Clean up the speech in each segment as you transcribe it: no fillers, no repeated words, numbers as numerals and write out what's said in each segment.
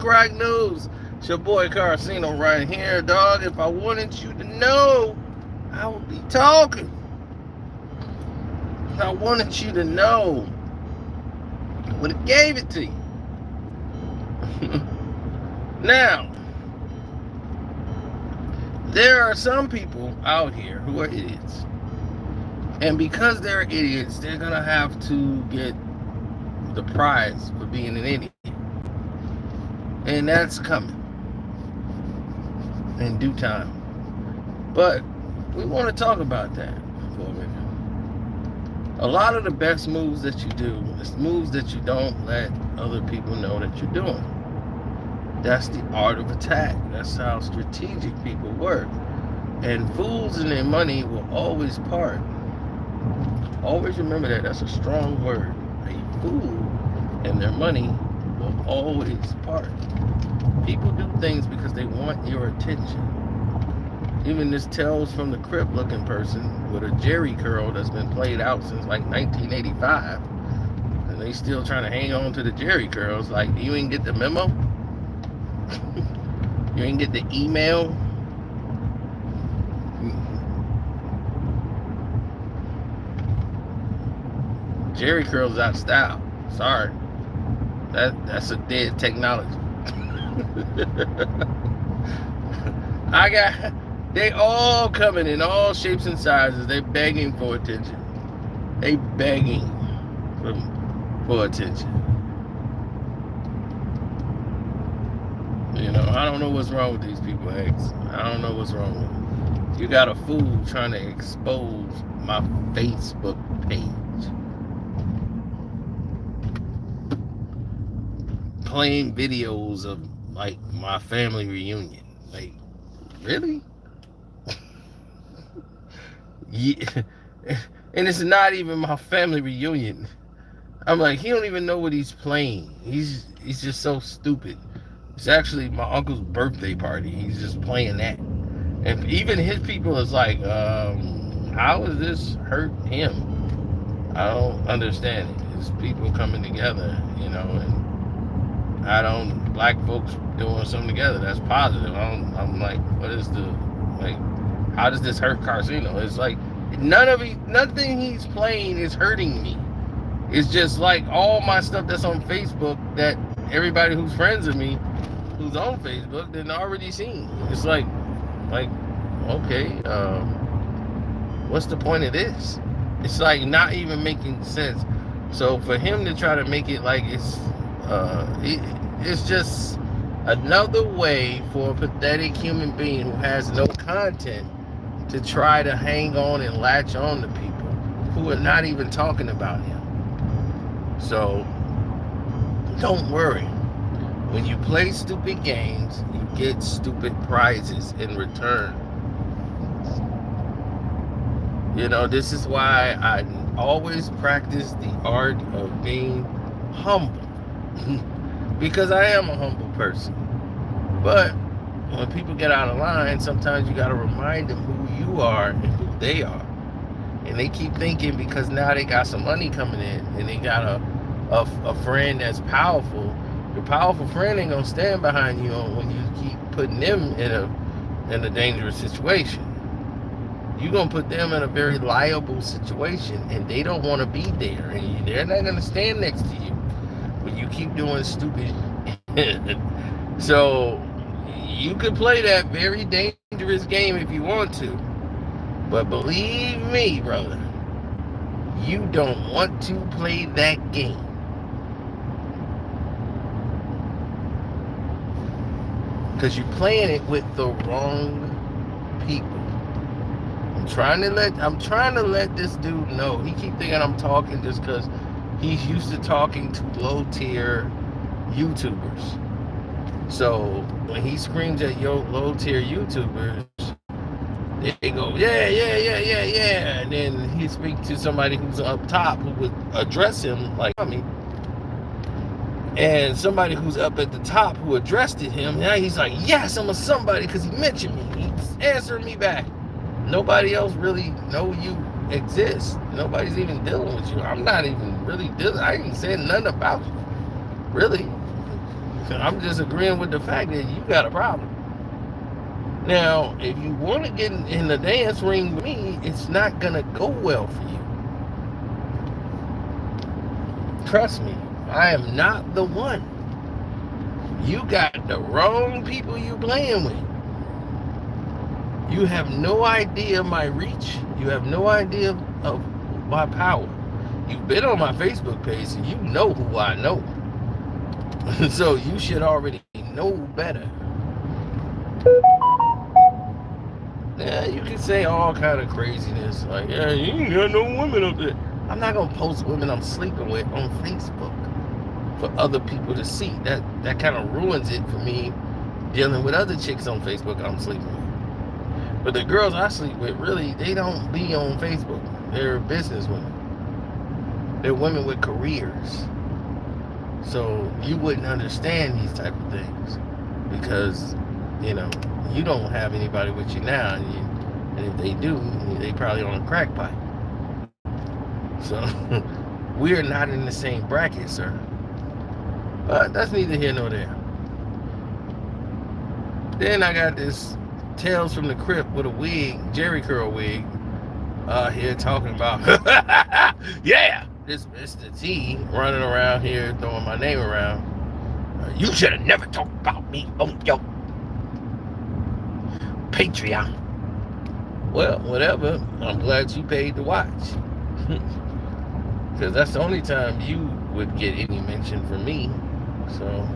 crack news? It's your boy Carcino right here, dog. If I wanted you to know, I would be talking. If I wanted you to know, I would have gave it to you. Now, there are some people out here who are idiots. And because they're idiots, they're going to have to get the prize for being an idiot. And that's coming in due time. But we want to talk about that for a minute. A lot of the best moves that you do is moves that you don't let other people know that you're doing. That's the art of attack. That's how strategic people work. And fools and their money will always part. Always remember that. That's a strong word. A fool and their money will always part. People do things because they want your attention. Even this Tales from the Crypt looking person with a Jerry curl that's been played out since like 1985. And they still trying to hang on to the Jerry curls. Like, do you even get the memo? You ain't get the email? Jerry curls out of style. Sorry. That's a dead technology. They all coming in all shapes and sizes. They begging for attention. They begging for attention. You know, I don't know what's wrong with these people, X. I don't know what's wrong with them. You got a fool trying to expose my Facebook page. Playing videos of, like, my family reunion. Like, really? Yeah. And it's not even my family reunion. I'm like, he don't even know what he's playing. He's just so stupid. It's actually my uncle's birthday party. He's just playing that. And even his people is like, how does this hurt him? I don't understand it. It's people coming together, you know, and black folks doing something together. That's positive. I'm like, what is how does this hurt Carcino? It's like, nothing he's playing is hurting me. It's just like all my stuff that's on Facebook that everybody who's friends with me, who's on Facebook, then already seen. It's like, okay, what's the point of this? It's like not even making sense. So for him to try to make it like it's just another way for a pathetic human being who has no content to try to hang on and latch on to people who are not even talking about him. So don't worry. When you play stupid games, you get stupid prizes in return. You know, this is why I always practice the art of being humble. Because I am a humble person. But when people get out of line, sometimes you got to remind them who you are and who they are. And they keep thinking because now they got some money coming in and they got a friend that's powerful. Your powerful friend ain't gonna stand behind you when you keep putting them in a dangerous situation. You're gonna put them in a very liable situation, and they don't want to be there, and they're not gonna stand next to you when you keep doing stupid. So you could play that very dangerous game if you want to, but believe me, brother, you don't want to play that game. Because you're playing it with the wrong people. I'm trying to let this dude know. He keep thinking I'm talking just because he's used to talking to low tier YouTubers. So when he screams at your low tier YouTubers, they go, yeah. And then he speaks to somebody who's up top who would address him like me. And somebody who's up at the top who addressed him, now he's like, yes, I'm a somebody because he mentioned me. He's answering me back. Nobody else really know you exist. Nobody's even dealing with you. I'm not even really dealing. I ain't saying nothing about you. Really. I'm just agreeing with the fact that you got a problem. Now, if you want to get in the dance ring with me, it's not going to go well for you. Trust me, I am not the one. You got the wrong people you playing with. You have no idea of my reach. You have no idea of my power. You've been on my Facebook page, and you know who I know. So you should already know better. Yeah, you can say all kind of craziness, like, yeah, you ain't got no women up there. I'm not gonna post women I'm sleeping with on Facebook for other people to see. That kind of ruins it for me dealing with other chicks on Facebook I'm sleeping with. But the girls I sleep with, really, they don't be on Facebook. They're business women. They're women with careers. So you wouldn't understand these type of things because, you know, you don't have anybody with you now, and if they do, they probably on a crack pipe. So we're not in the same bracket, sir. But that's neither here nor there. Then I got this Tales from the Crypt with a wig, Jerry curl wig, here talking about, yeah, this Mr. T running around here throwing my name around. You should have never talked about me on your Patreon. Well, whatever. I'm glad you paid to watch. Because that's the only time you would get any mention from me. So,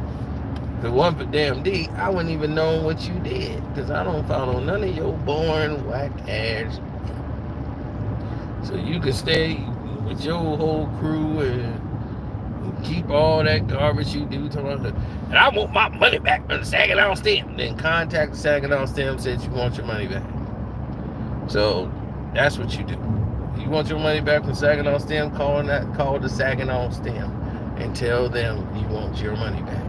if it wasn't for Damn D, I wouldn't even know what you did. Because I don't follow none of your boring, whack ass. So you can stay with your whole crew and keep all that garbage you do. And I want my money back from the Saginaw Stem. Then contact the Saginaw Stem, said you want your money back. So that's what you do. You want your money back from Saginaw Stem, call the Saginaw Stem and tell them you want your money back.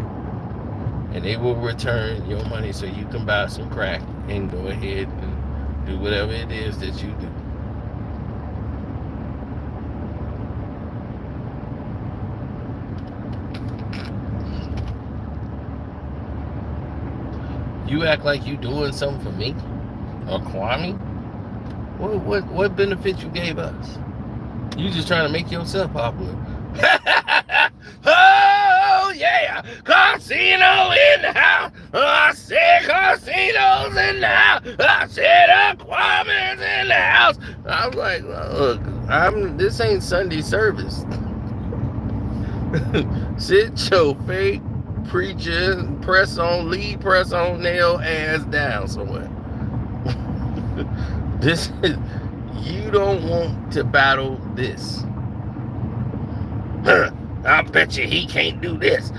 And they will return your money so you can buy some crack and go ahead and do whatever it is that you do. You act like you doing something for me or Kwame. What benefit you gave us? You just trying to make yourself popular. Oh yeah, casino in the house. I said casinos in the house. I said Kwame's in the house. I was like, look, this ain't Sunday service. Sit your fake preacher, press on nail ass down somewhere. This is, you don't want to battle this. I bet you he can't do this.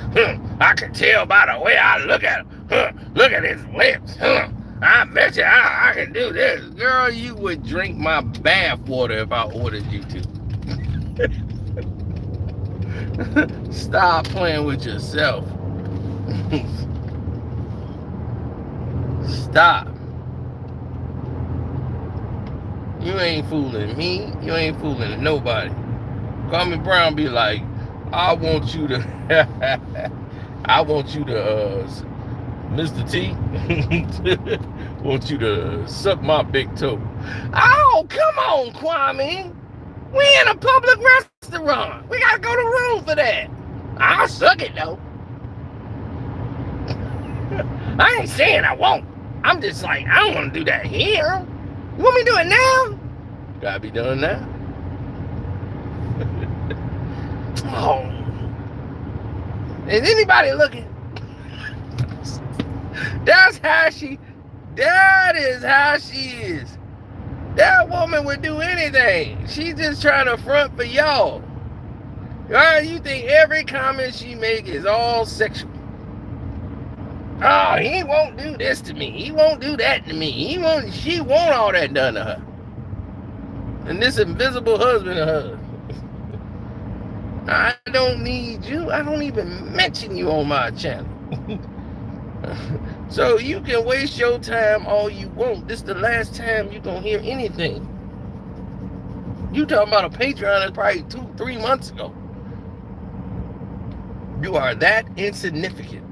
I can tell by the way I look at him. Look at his lips. I bet you I can do this. Girl, you would drink my bath water if I ordered you to. Stop playing with yourself. Stop. You ain't fooling me. You ain't fooling nobody. Kwame Brown be like, I want you to Mr. T, want you to suck my big toe. Oh, come on, Kwame. We in a public restaurant. We gotta go to the room for that. I'll suck it though. I ain't saying I won't. I'm just like, I don't want to do that here. You want me to do it now? Gotta be done now. Oh. Is anybody looking? That is how she is. That woman would do anything. She's just trying to front for y'all. You think every comment she make is all sexual. Oh, he won't do this to me. He won't do that to me. She won't all that done to her. And this invisible husband of hers. I don't need you. I don't even mention you on my channel. So you can waste your time all you want. This is the last time you're going to hear anything. You talking about a Patreon that's probably 2-3 months ago. You are that insignificant.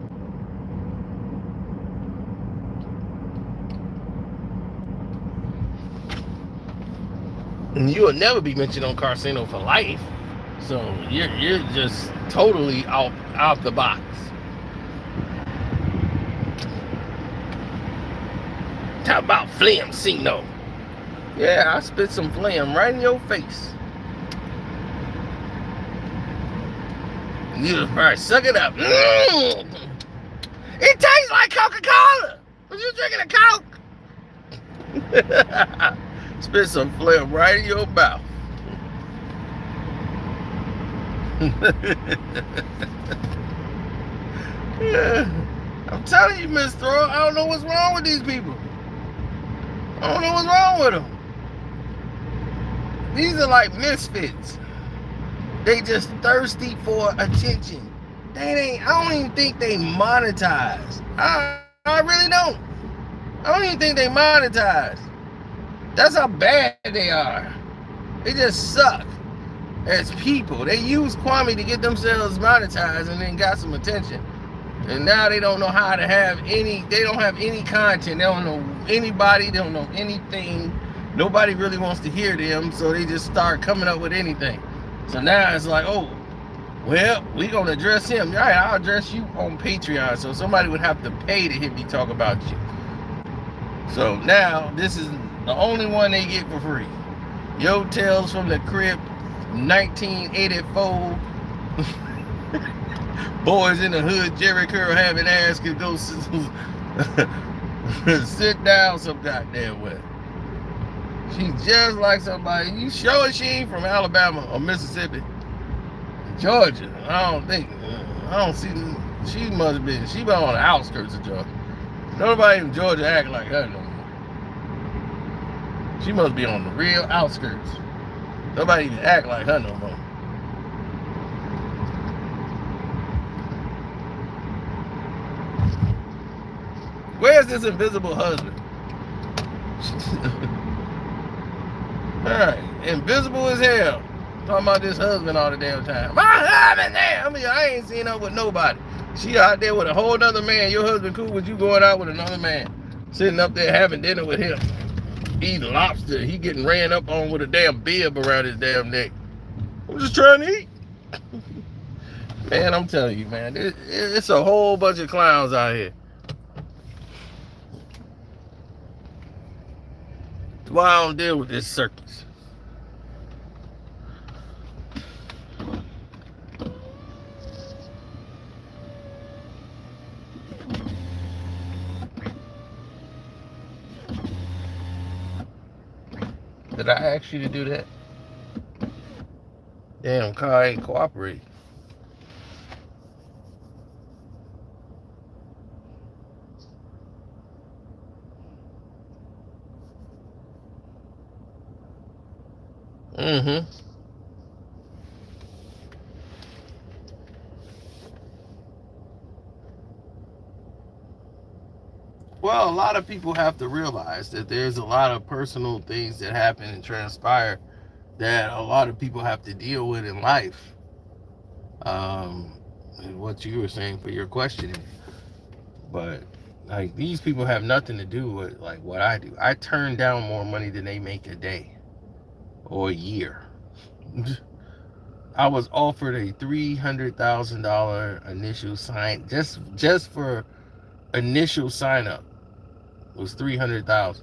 And you will never be mentioned on Carsino for life. So you're just totally out the box. Talk about Flamcino. Yeah, I spit some phlegm right in your face. You just probably suck it up. It tastes like Coca-Cola. Was you drinking a Coke? Spit some phlegm right in your mouth. Yeah. I'm telling you, Miss Throw, I don't know what's wrong with these people. I don't know what's wrong with them. These are like misfits. They just thirsty for attention. I don't even think they monetize. I really don't. I don't even think they monetize. That's how bad they are. They just suck as people. They use Kwame to get themselves monetized and then got some attention. And now they don't know how to have they don't have any content. They don't know anybody. They don't know anything. Nobody really wants to hear them, so they just start coming up with anything. So now it's like, oh, well, we're going to address him. All right, I'll address you on Patreon. So somebody would have to pay to hear me talk about you. So now this is the only one they get for free. Yo Tales from the Crib, 1984. Boys in the Hood, Jerry Curl having ass could go sit down some goddamn way. She just like somebody. You sure she ain't from Alabama or Mississippi? Georgia. I don't see. She must be. She been on the outskirts of Georgia. Nobody in Georgia act like her no more. She must be on the real outskirts. Nobody even act like her no more. Where's this invisible husband? Alright, invisible as hell. Talking about this husband all the damn time. My husband there! I ain't seen her with nobody. She out there with a whole nother man. Your husband cool with you going out with another man. Sitting up there having dinner with him. Eating lobster. He getting ran up on with a damn bib around his damn neck. I'm just trying to eat. Man, I'm telling you, man. It's a whole bunch of clowns out here. That's why I don't deal with this circus. Did I ask you to do that? Damn, car ain't cooperating. Mm-hmm. Well, a lot of people have to realize that there's a lot of personal things that happen and transpire that a lot of people have to deal with in life. What you were saying for your questioning. But like these people have nothing to do with like what I do. I turn down more money than they make a day or a year. I was offered a $300,000 initial sign just for initial sign up. It was $300,000.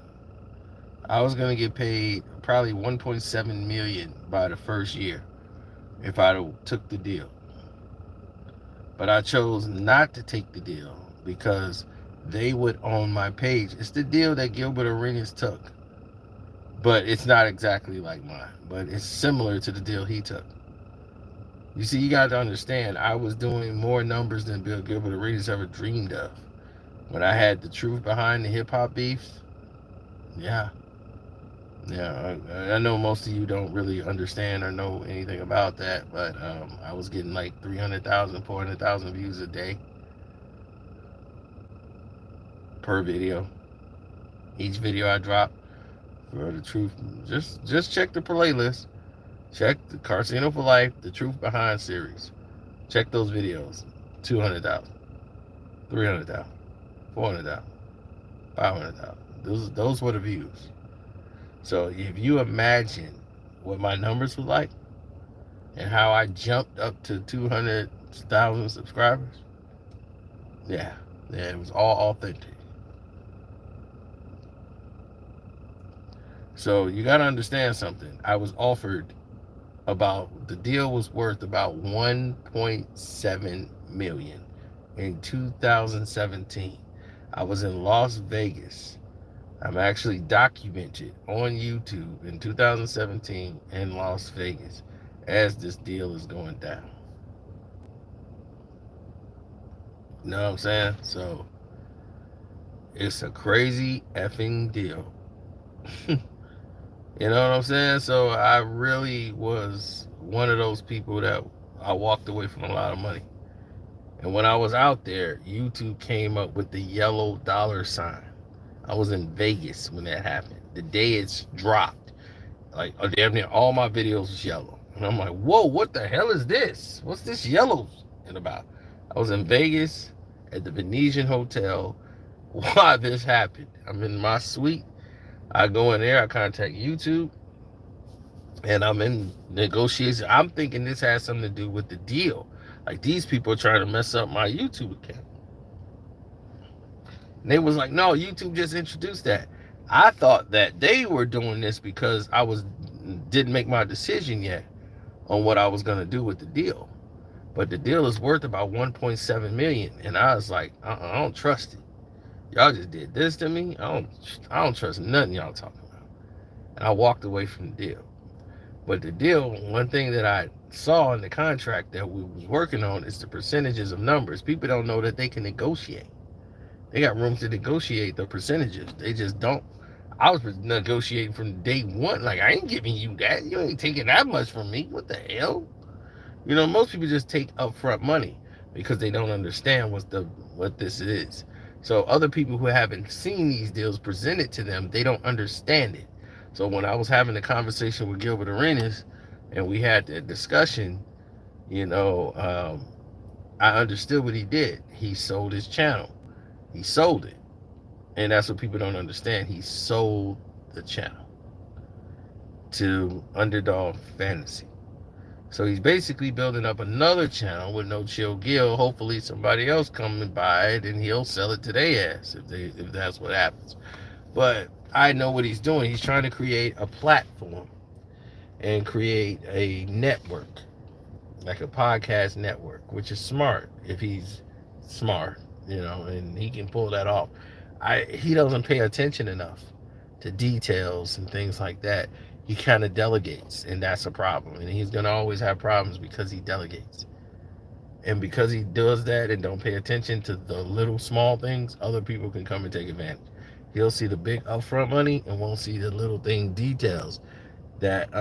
I was gonna get paid probably $1.7 million by the first year if I took the deal. But I chose not to take the deal because they would own my page. It's the deal that Gilbert Arenas took, but it's not exactly like mine. But it's similar to the deal he took. You see, you got to understand, I was doing more numbers than Bill Gilbert Arenas ever dreamed of. When I had the truth behind the hip-hop beefs, yeah, I know most of you don't really understand or know anything about that, but I was getting like 300,000, 400,000 views a day per video. Each video I drop for the truth, just check the playlist. Check the Carsino for Life, the Truth Behind series. Check those videos. 200,000, 300,000, 400,000, 500,000. Those were the views. So if you imagine what my numbers were like and how I jumped up to 200,000 subscribers. Yeah, it was all authentic. So you got to understand something. I was offered the deal was worth about 1.7 million in 2017. I was in Las Vegas. I'm actually documented on YouTube in 2017 in Las Vegas as this deal is going down. You know what I'm saying? So it's a crazy effing deal. You know what I'm saying? So I really was one of those people that I walked away from a lot of money. And when I was out there, YouTube came up with the yellow dollar sign. I was in Vegas when that happened. The day it's dropped, like damn near all my videos was yellow. And I'm like, whoa, what the hell is this? What's this yellow about? I was in Vegas at the Venetian Hotel while this happened. I'm in my suite. I go in there, I contact YouTube, and I'm in negotiation. I'm thinking this has something to do with the deal. Like these people are trying to mess up my YouTube account. And they was like, no, YouTube just introduced that. I thought that they were doing this because didn't make my decision yet on what I was going to do with the deal. But the deal is worth about 1.7 million. And I was like, I don't trust it. Y'all just did this to me. I don't trust nothing y'all talking about. And I walked away from the deal. But the deal, one thing that I saw in the contract that we was working on is the percentages of numbers. People don't know that they can negotiate. They got room to negotiate the percentages. They just don't. I was negotiating from day one. Like, I ain't giving you that. You ain't taking that much from me. What the hell? You know, most people just take upfront money because they don't understand what this is. So other people who haven't seen these deals presented to them, they don't understand it. So when I was having a conversation with Gilbert Arenas and we had the discussion, you know, I understood what he did. He sold his channel. He sold it. And that's what people don't understand. He sold the channel to Underdog Fantasy. So he's basically building up another channel with No Chill Gil. Hopefully somebody else come and buy it and he'll sell it to their ass if that's what happens. But I know what he's doing. He's trying to create a platform and create a network, like a podcast network, which is smart if he's smart, you know, and he can pull that off. He doesn't pay attention enough to details and things like that. He kind of delegates, and that's a problem. And he's going to always have problems because he delegates. And because he does that and don't pay attention to the little small things, other people can come and take advantage. He'll see the big upfront money and won't see the little thing details that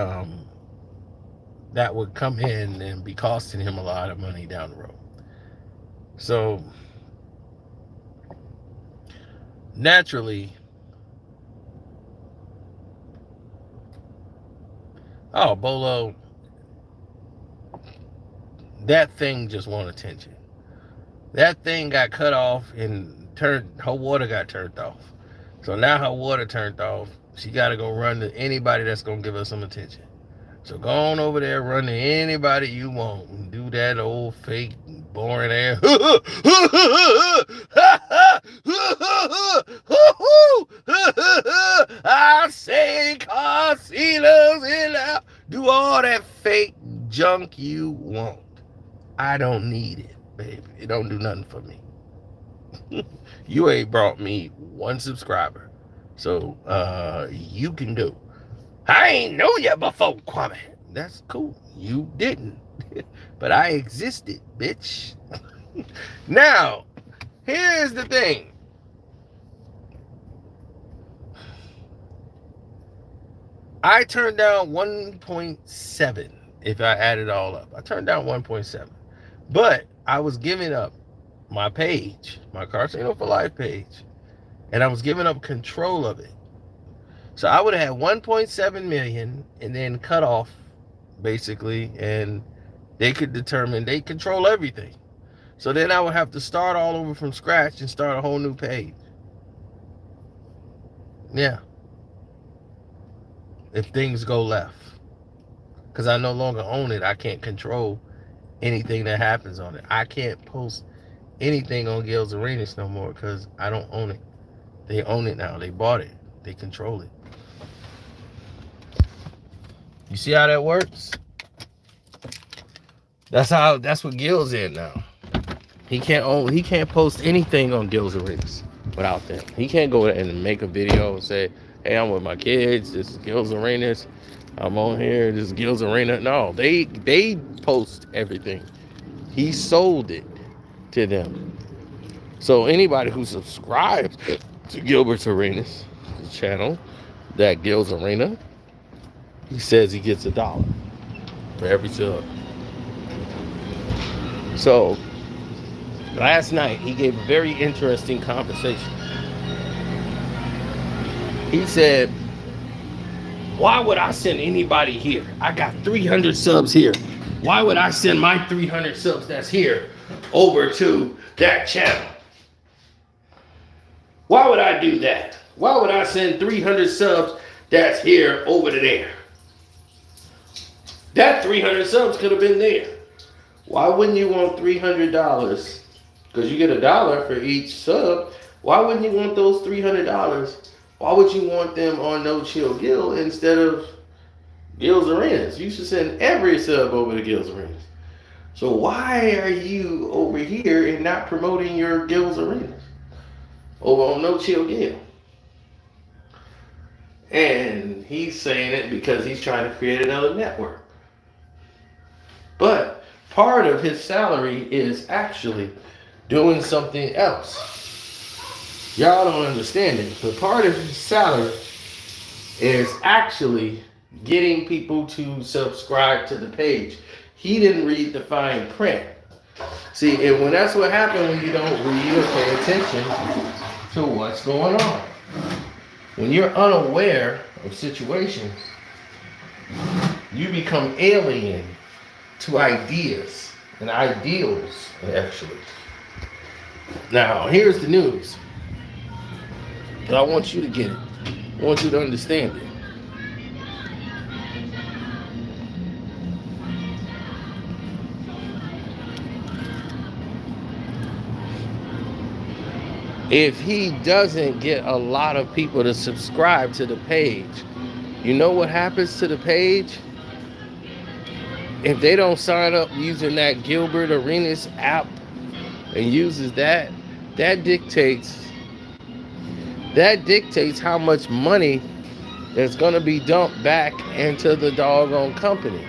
that would come in and be costing him a lot of money down the road. So naturally, Bolo, that thing just want attention. That thing got cut off and her water got turned off. So now her water turned off. She got to go run to anybody that's going to give her some attention. So go on over there, run to anybody you want, and do that old fake boring air. I say casinos in out. Do all that fake junk you want. I don't need it, baby. It don't do nothing for me. You ain't brought me one subscriber. So you can go. I ain't know you before, Kwame. That's cool. You didn't. But I existed, bitch. Now, here's the thing. I turned down 1.7 if I add it all up. I turned down 1.7. But I was giving up my page, my Carcino for Life page, and I was giving up control of it. So I would have had 1.7 million and then cut off, basically, and they could determine, they control everything. So then I would have to start all over from scratch and start a whole new page. Yeah. If things go left. Because I no longer own it. I can't control anything that happens on it. I can't post anything on Gil's Arenas no more because I don't own it. They own it now. They bought it. They control it. You see how that works? That's what Gil's in now. He can't post anything on Gil's Arenas without them. He can't go and make a video and say, hey, I'm with my kids, this is Gil's Arenas. I'm on here, this is Gil's Arena. No, they post everything. He sold it to them. So anybody who subscribes to Gilbert's Arenas, the channel, that Gil's Arena, he says he gets $1 for every sub. So last night he gave a very interesting conversation. He said, why would I send anybody here? I got 300 subs here. Why would I send my 300 subs that's here over to that channel? Why would I do that? Why would I send 300 subs that's here over to there? That 300 subs could have been there. Why wouldn't you want $300? Because you get $1 for each sub. Why wouldn't you want those $300? Why would you want them on No Chill Gil instead of Gil's Arenas? You should send every sub over to Gil's Arenas. So why are you over here and not promoting your Gil's Arenas over on No Chill Gil? And he's saying it because he's trying to create another network. But part of his salary is actually doing something else. Y'all don't understand it, but part of his salary is actually getting people to subscribe to the page. He didn't read the fine print. See, and when that's what happens when you don't read or pay attention to what's going on. When you're unaware of situations, you become alien to ideas and ideals, actually. Now, here's the news. But I want you to get it. I want you to understand it. If he doesn't get a lot of people to subscribe to the page, you know what happens to the page? If they don't sign up using that Gilbert Arenas app and uses that dictates how much money is going to be dumped back into the doggone company.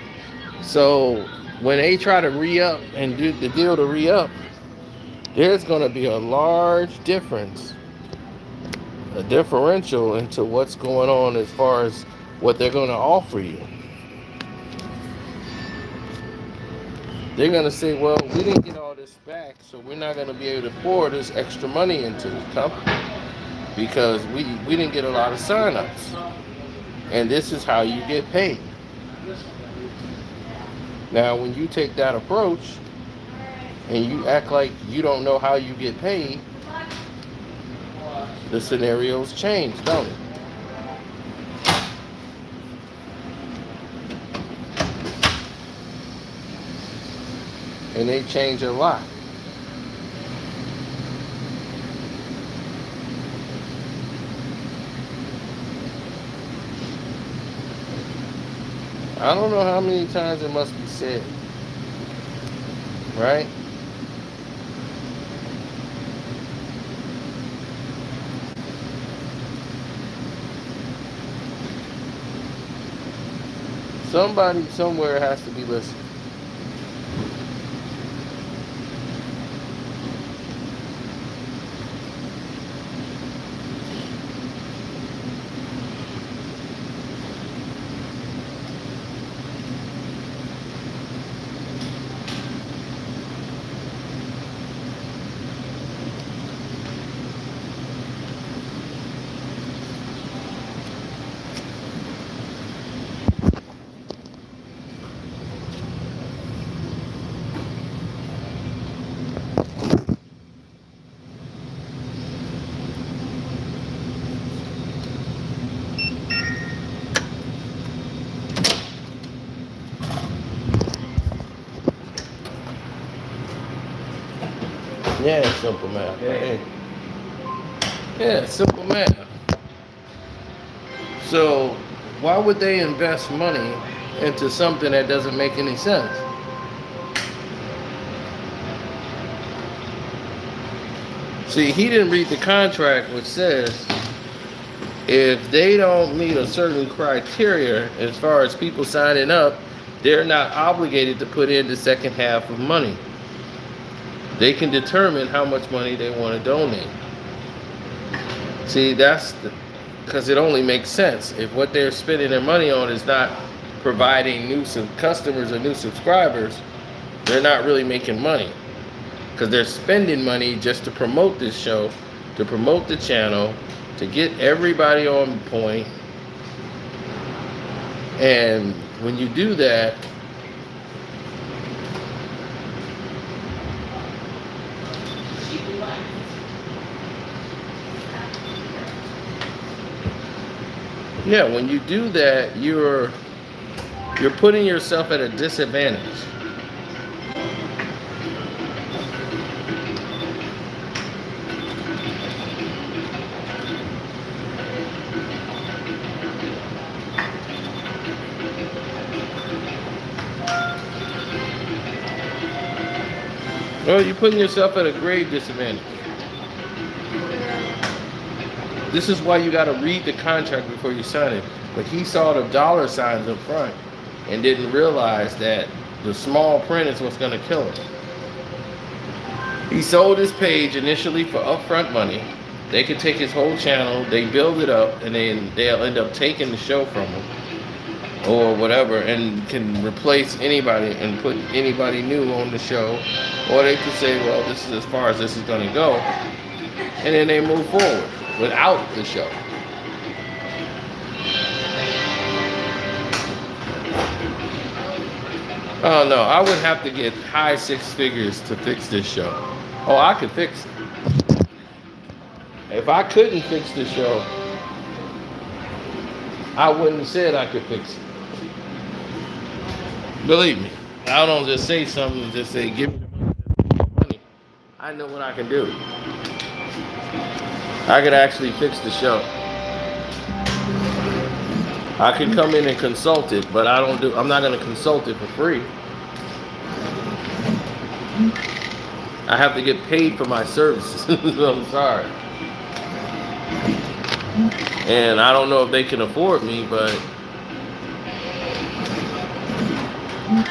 So when they try to re-up and do the deal to re-up, there's going to be a large difference, a differential into what's going on as far as what they're going to offer you. They're going to say, well, we didn't get all this back, so we're not going to be able to pour this extra money into the company because we didn't get a lot of sign-ups. And this is how you get paid. Now, when you take that approach and you act like you don't know how you get paid, the scenarios change, don't it? And they change a lot. I don't know how many times it must be said, right? Somebody somewhere has to be listening. Yeah, simple math. Hey. Yeah, simple math. So, why would they invest money into something that doesn't make any sense? See, he didn't read the contract, which says if they don't meet a certain criteria as far as people signing up, they're not obligated to put in the second half of money. They can determine how much money they want to donate. See, because it only makes sense. If what they're spending their money on is not providing new customers or new subscribers, they're not really making money. Because they're spending money just to promote this show, to promote the channel, to get everybody on point. And when you do that, yeah, when you do that, you're putting yourself at a disadvantage. Well, you're putting yourself at a grave disadvantage. This is why you got to read the contract before you sign it. But he saw the dollar signs up front and didn't realize that the small print is what's going to kill him. He sold his page initially for upfront money. They could take his whole channel, they build it up, and then they'll end up taking the show from him or whatever, and can replace anybody and put anybody new on the show. Or they could say, well, this is as far as this is going to go, and then they move forward without the show. Oh no, I would have to get high six figures to fix this show. Oh, I could fix it. If I couldn't fix the show, I wouldn't have said I could fix it. Believe me, I don't just say something and just say, give me the money. I know what I can do. I could actually fix the show. I can come in and consult it, but I'm not going to consult it for free. I have to get paid for my services. I'm sorry. And I don't know if they can afford me, but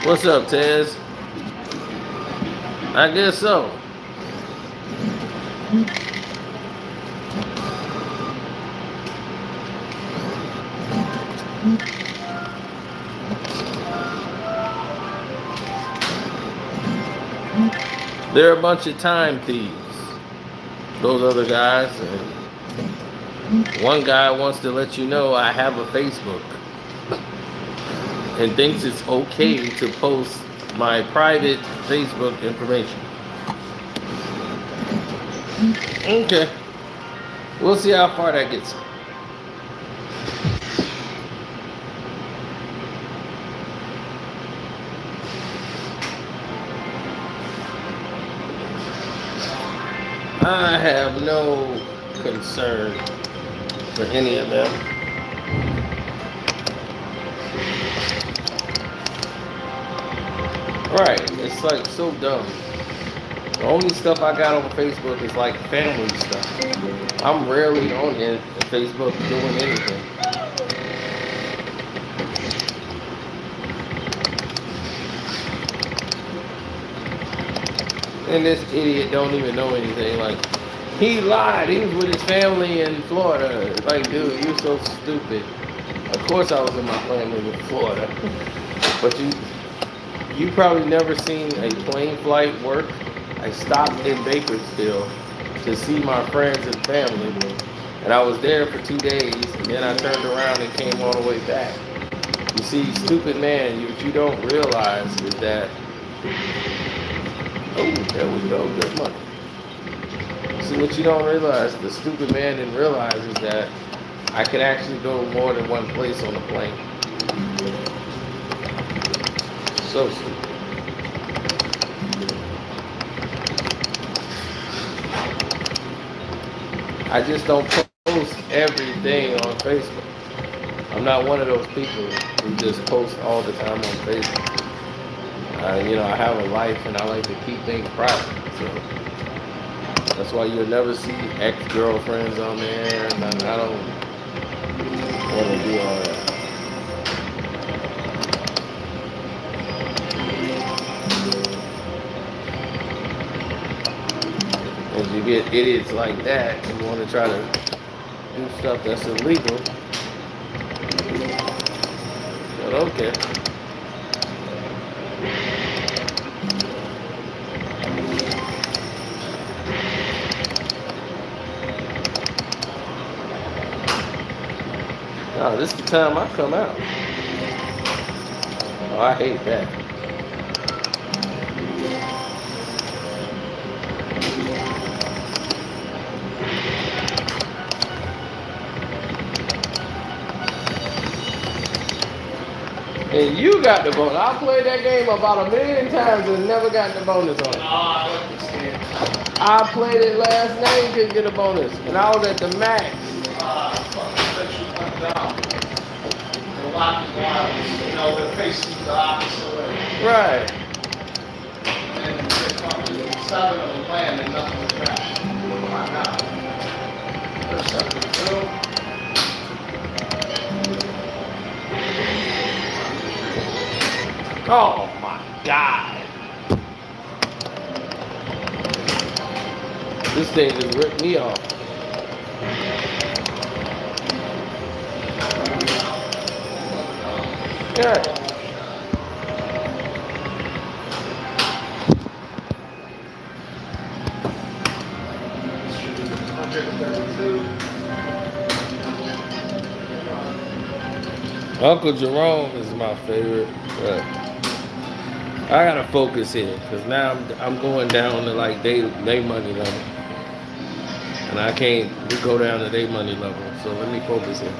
what's up, Tez? I guess so. They're a bunch of time thieves, those other guys. And one guy wants to let you know I have a Facebook and thinks it's okay to post my private Facebook information. Okay. We'll see how far that gets. I have no concern for any of them. Right, it's like so dumb. The only stuff I got on Facebook is like family stuff. I'm rarely on Facebook doing anything. And this idiot don't even know anything. Like, he lied. He was with his family in Florida. Like, dude, you're so stupid. Of course I was in my family in Florida. But you probably never seen a plane flight work. I stopped in Bakersfield to see my friends and family. And I was there for 2 days. And then I turned around and came all the way back. You see, stupid man, what you don't realize is that, oh, there we go, good money. See, what you don't realize, the stupid man didn't realize is that I can actually go more than one place on the plane. So stupid. I just don't post everything on Facebook. I'm not one of those people who just post all the time on Facebook. I have a life and I like to keep things private. So that's why you'll never see ex-girlfriends on there. And I don't want to do all that. As you get idiots like that who want to try to do stuff that's illegal. But okay. No, this is the time I come out. Oh, I hate that. And you got the bonus. I played that game about 1,000,000 times and never got the bonus on it. I played it last night and couldn't get a bonus. And I was at the max. The lock is wild. They're facing the opposite way. Right. And there's 7 of them playing and nothing was crashed. Why not? There's 7 Oh my God. This thing just ripped me off. Yeah. Uncle Jerome is my favorite, but I gotta focus here because now I'm going down to like day money level, and I can't go down to day money level. So let me focus here.